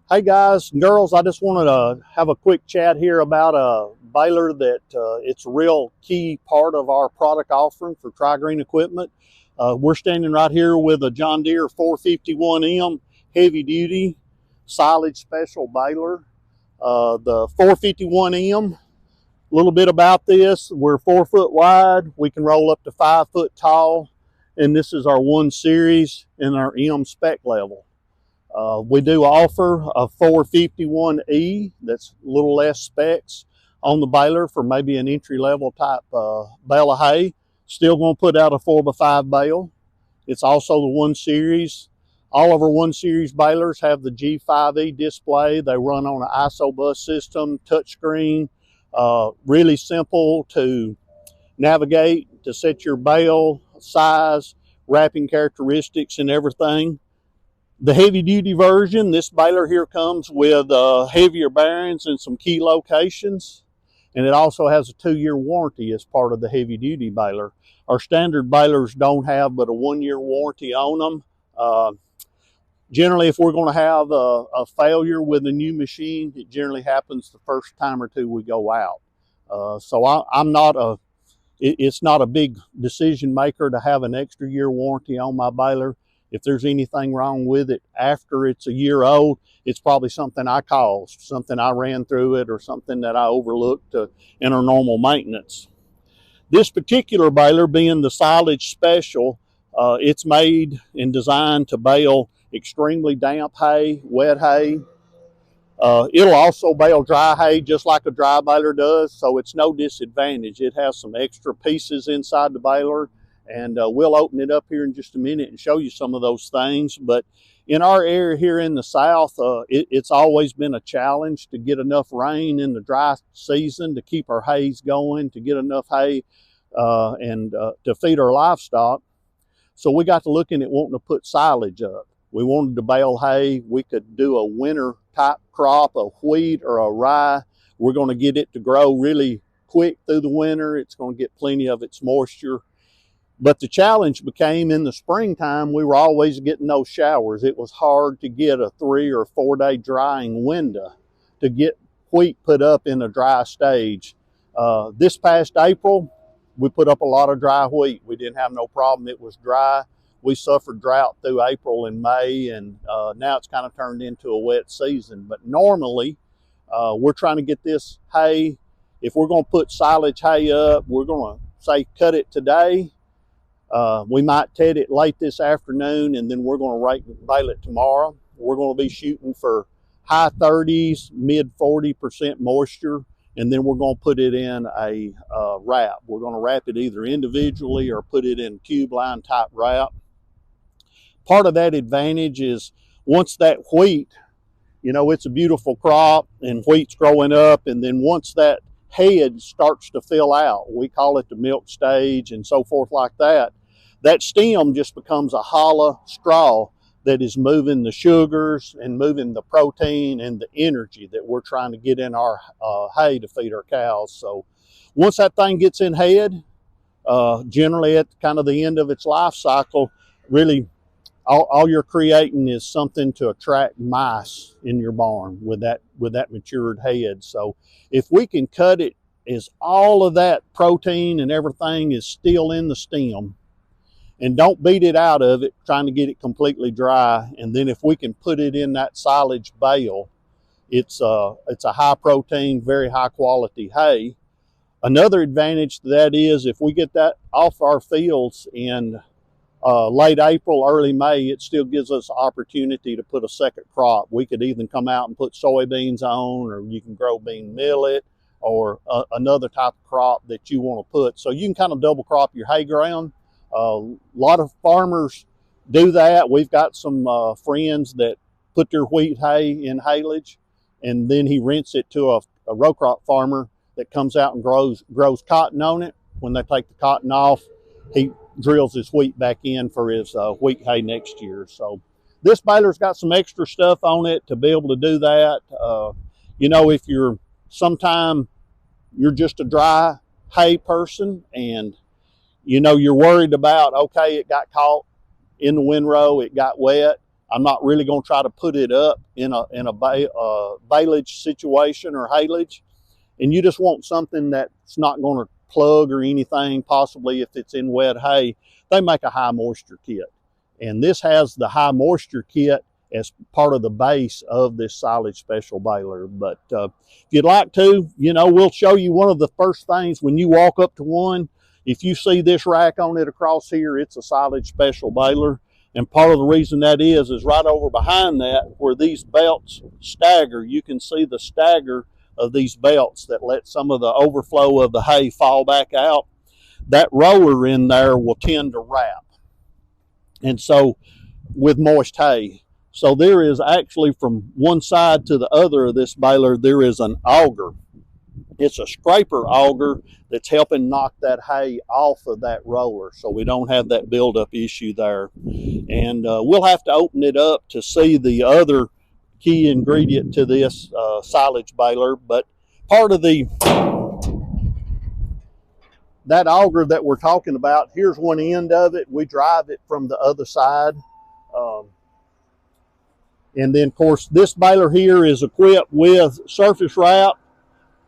Hey guys and girls, I just wanted to have a quick chat here about a baler that it's a real key part of our product offering for TriGreen equipment. We're standing right here with a John Deere 451M heavy duty silage special baler. The 451M, a little bit about this, we're 4 foot wide, we can roll up to 5 foot tall, and this is our 1 series in our M spec level. We do offer a 451E that's a little less specs on the baler for maybe an entry-level type bale of hay. Still going to put out a 4x5 bale. It's also the 1 series. All of our 1 series balers have the G5E display. They run on an ISO bus system, touchscreen, really simple to navigate, to set your bale size, wrapping characteristics, and everything. The heavy duty version, this baler here comes with heavier bearings in some key locations, and it also has a 2-year warranty as part of the heavy duty baler. Our standard balers don't have but a 1-year warranty on them. Generally, if we're going to have a failure with a new machine, it generally happens the first time or two we go out. It's not a big decision maker to have an extra year warranty on my baler. If there's anything wrong with it after it's a year old, it's probably something I caused, something I ran through it, or something that I overlooked in our normal maintenance. This particular baler, being the silage special, it's made and designed to bale extremely damp hay, wet hay. It'll also bale dry hay just like a dry baler does, so it's no disadvantage. It has some extra pieces inside the baler, and we'll open it up here in just a minute and show you some of those things. But in our area here in the south, it's always been a challenge to get enough rain in the dry season to keep our hays going, to get enough hay and to feed our livestock. So we got to looking at wanting to put silage up. We wanted to bale hay. We could do a winter type crop of wheat or a rye. We're going to get it to grow really quick through the winter. It's going to get plenty of its moisture. But the challenge became in the springtime, we were always getting those showers. It was hard to get a 3 or 4 day drying window to get wheat put up in a dry stage. This past April, we put up a lot of dry wheat. We didn't have no problem. It was dry. We suffered drought through April and May, and now it's kind of turned into a wet season. But normally, we're trying to get this hay. If we're going to put silage hay up, we're going to say cut it today. We might ted it late this afternoon, and then we're going to bale it tomorrow. We're going to be shooting for high 30s, mid 40% moisture, and then we're going to put it in a wrap. We're going to wrap it either individually or put it in cube line type wrap. Part of that advantage is once that wheat, it's a beautiful crop and wheat's growing up, and then once that head starts to fill out, we call it the milk stage and so forth like that, that stem just becomes a hollow straw that is moving the sugars and moving the protein and the energy that we're trying to get in our hay to feed our cows. So once that thing gets in head, generally at kind of the end of its life cycle, really all you're creating is something to attract mice in your barn with that matured head. So if we can cut it as all of that protein and everything is still in the stem, and don't beat it out of it trying to get it completely dry, and then if we can put it in that silage bale, it's a high protein, very high quality hay. Another advantage to that is if we get that off our fields in late April, early May, it still gives us opportunity to put a second crop. We could even come out and put soybeans on, or you can grow bean millet, or another type of crop that you want to put. So you can kind of double crop your hay ground. A lot of farmers do that. We've got some friends that put their wheat hay in haylage, and then he rents it to a row crop farmer that comes out and grows cotton on it. When they take the cotton off, he drills his wheat back in for his wheat hay next year. So this baler's got some extra stuff on it to be able to do that. If you're just a dry hay person and you're worried about, okay, it got caught in the windrow, it got wet, I'm not really going to try to put it up in a baleage situation or haylage. And you just want something that's not going to plug or anything, possibly if it's in wet hay. They make a high moisture kit. And this has the high moisture kit as part of the base of this Silage Special Baler. But if you'd like to, you know, we'll show you one of the first things when you walk up to one. If you see this rack on it across here, it's a Silage Special Baler. And part of the reason that is right over behind that, where these belts stagger, you can see the stagger of these belts that let some of the overflow of the hay fall back out. That roller in there will tend to wrap. And so with moist hay. So there is actually, from one side to the other of this baler, there is an auger. It's a scraper auger that's helping knock that hay off of that roller, so we don't have that buildup issue there. And we'll have to open it up to see the other key ingredient to this silage baler. But part of that auger that we're talking about, here's one end of it. We drive it from the other side. And then, of course, this baler here is equipped with surface wrap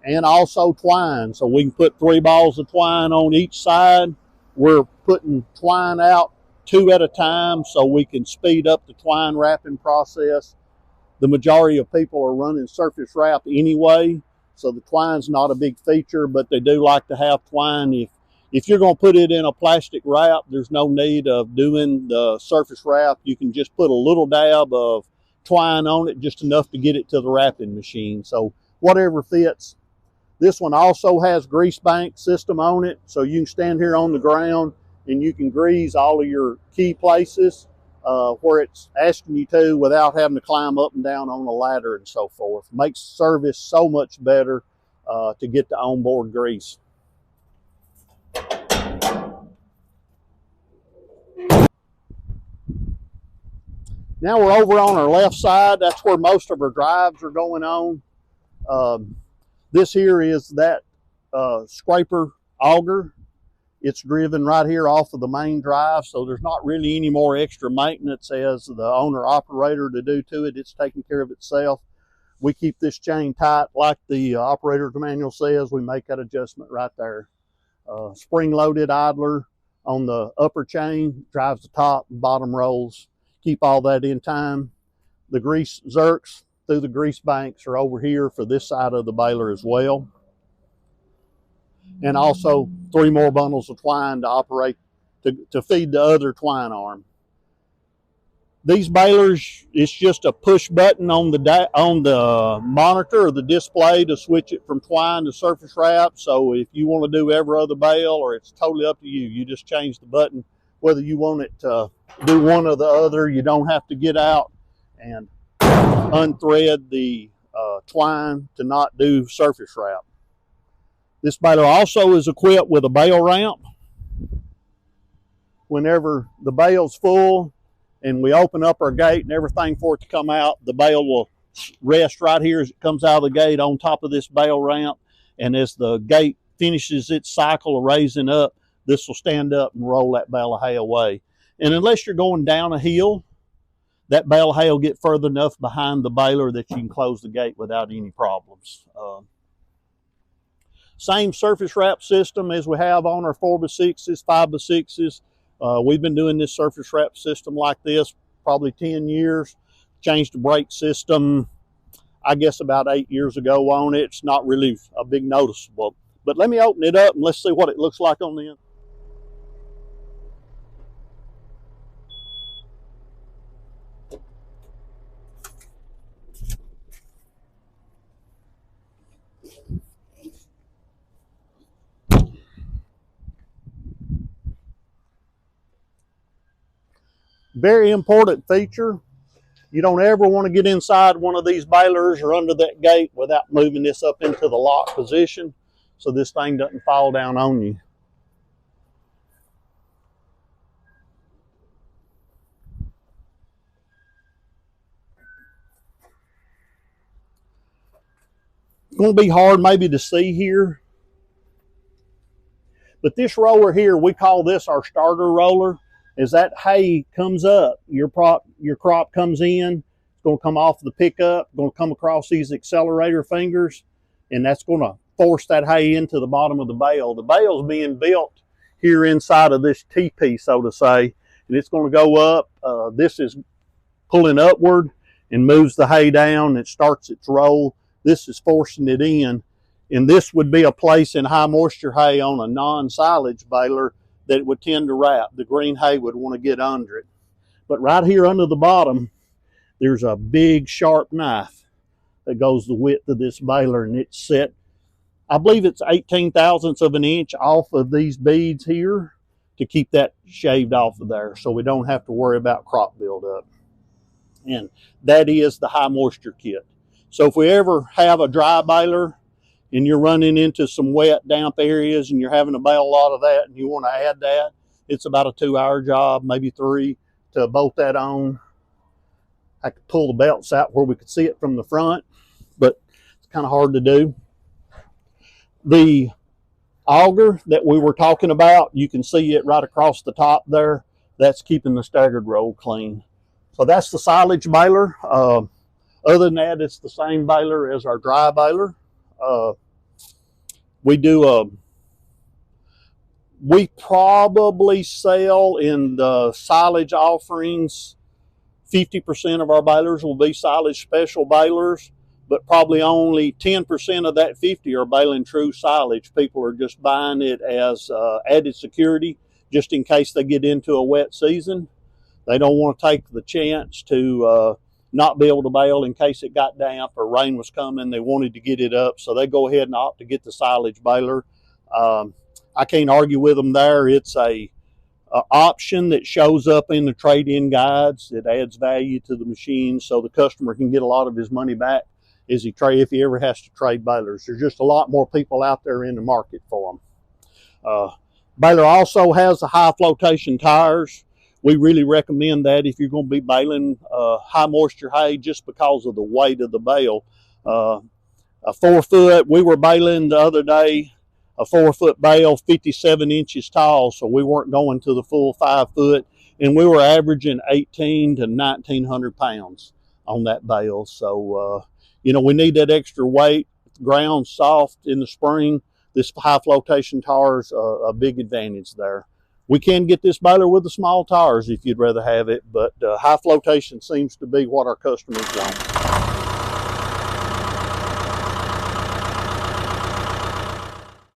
and also twine. So we can put 3 balls of twine on each side. We're putting twine out 2 at a time so we can speed up the twine wrapping process. The majority of people are running surface wrap anyway, so the twine's not a big feature, but they do like to have twine. If you're going to put it in a plastic wrap, there's no need of doing the surface wrap. You can just put a little dab of twine on it, just enough to get it to the wrapping machine. So whatever fits. This one also has grease bank system on it, so you can stand here on the ground and you can grease all of your key places where it's asking you to, without having to climb up and down on a ladder and so forth. Makes service so much better to get the onboard grease. Now we're over on our left side. That's where most of our drives are going on. This here is that scraper auger. It's driven right here off of the main drive, so there's not really any more extra maintenance as the owner-operator to do to it. It's taking care of itself. We keep this chain tight like the operator's manual says. We make that adjustment right there. Spring-loaded idler on the upper chain, drives the top and bottom rolls. Keep all that in time. The grease zerks through the grease banks are over here for this side of the baler as well. And also 3 more bundles of twine to operate, to feed the other twine arm. These balers, it's just a push button on the monitor or the display to switch it from twine to surface wrap. So if you want to do every other bale, or it's totally up to you, you just change the button. Whether you want it to do one or the other, you don't have to get out and unthread the twine to not do surface wrap. This baler also is equipped with a bale ramp. Whenever the bale's full and we open up our gate and everything for it to come out, the bale will rest right here as it comes out of the gate on top of this bale ramp. And as the gate finishes its cycle of raising up, this will stand up and roll that bale of hay away. And unless you're going down a hill, that bale of hay will get further enough behind the baler that you can close the gate without any problems. Same surface wrap system as we have on our 4x6s, 5x6s. We've been doing this surface wrap system like this probably 10 years. Changed the brake system, I guess, about 8 years ago on it. It's not really a big noticeable. But let me open it up and let's see what it looks like on the end. Very important feature. You don't ever want to get inside one of these balers or under that gate without moving this up into the lock position so this thing doesn't fall down on you. It's going to be hard maybe to see here, but this roller here, we call this our starter roller. As that hay comes up, your crop comes in, it's going to come off the pickup, going to come across these accelerator fingers, and that's going to force that hay into the bottom of the bale. The bale's being built here inside of this teepee, so to say, and it's going to go up. This is pulling upward and moves the hay down. It starts its roll. This is forcing it in, and this would be a place in high moisture hay on a non-silage baler that it would tend to wrap. The green hay would want to get under it. But right here under the bottom, there's a big sharp knife that goes the width of this baler, and it's set, I believe it's 18 thousandths of an inch off of these beads here to keep that shaved off of there, so we don't have to worry about crop buildup. And that is the high moisture kit. So if we ever have a dry baler and you're running into some wet, damp areas and you're having to bale a lot of that and you want to add that, it's about a 2-hour job, maybe 3, to bolt that on. I could pull the belts out where we could see it from the front, but it's kind of hard to do. The auger that we were talking about, you can see it right across the top there. That's keeping the staggered roll clean. So that's the silage baler. Other than that, it's the same baler as our dry baler. We probably sell in the silage offerings, 50% of our balers will be silage special balers, but probably only 10% of that 50 are baling true silage. People are just buying it as added security, just in case they get into a wet season. They don't want to take the chance to not be able to bale in case it got damp or rain was coming. They wanted to get it up, so they go ahead and opt to get the silage baler. I can't argue with them there. It's a option that shows up in the trade-in guides. It adds value to the machine so the customer can get a lot of his money back if he ever has to trade balers. There's just a lot more people out there in the market for them. Baler also has the high flotation tires. We really recommend that if you're going to be baling high moisture hay, just because of the weight of the bale. A 4-foot, we were baling the other day, a 4-foot bale, 57 inches tall, so we weren't going to the full 5 foot, and we were averaging 18 to 1,900 pounds on that bale. So, you know, we need that extra weight. The ground's soft in the spring. This high flotation tire is a big advantage there. We can get this baler with the small tires if you'd rather have it, but high flotation seems to be what our customers want.